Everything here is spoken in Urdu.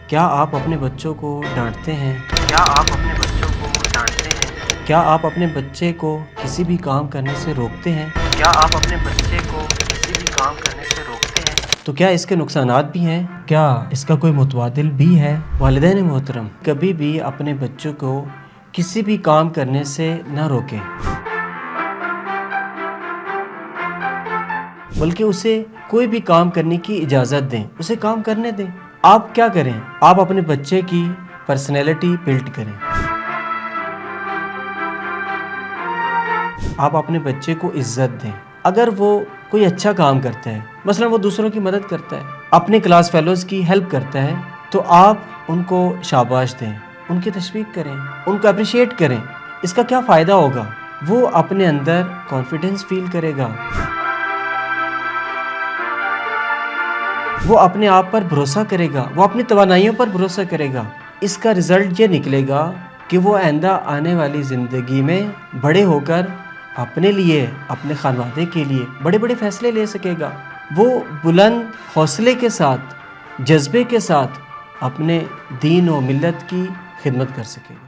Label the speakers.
Speaker 1: کیا آپ اپنے بچوں کو ڈانٹتے ہیں؟
Speaker 2: کیا آپ اپنے بچوں کو ڈانٹتے ہیں؟
Speaker 1: کیا آپ اپنے بچے کو کسی بھی کام کرنے سے روکتے ہیں؟
Speaker 2: کیا آپ اپنے بچے کو کسی بھی کام کرنے سے روکتے ہیں؟
Speaker 1: تو کیا اس کے نقصانات بھی ہیں؟ کیا اس کا کوئی متبادل بھی ہے؟ والدین محترم، کبھی بھی اپنے بچوں کو کسی بھی کام کرنے سے نہ روکیں، بلکہ اسے کوئی بھی کام کرنے کی اجازت دیں، اسے کام کرنے دیں۔ آپ کیا کریں؟ آپ اپنے بچے کی پرسنالٹی بلڈ کریں۔ آپ اپنے بچے کو عزت دیں۔ اگر وہ کوئی اچھا کام کرتا ہے، مثلا وہ دوسروں کی مدد کرتا ہے، اپنے کلاس فیلوز کی ہیلپ کرتا ہے، تو آپ ان کو شاباش دیں، ان کی تشویق کریں، ان کو اپریشیٹ کریں۔ اس کا کیا فائدہ ہوگا؟ وہ اپنے اندر کانفیڈنس فیل کرے گا، وہ اپنے آپ پر بھروسہ کرے گا، وہ اپنی توانائیوں پر بھروسہ کرے گا۔ اس کا رزلٹ یہ نکلے گا کہ وہ آئندہ آنے والی زندگی میں بڑے ہو کر اپنے لیے، اپنے خانوادے کے لیے بڑے بڑے فیصلے لے سکے گا۔ وہ بلند حوصلے کے ساتھ، جذبے کے ساتھ اپنے دین و ملت کی خدمت کر سکے گا۔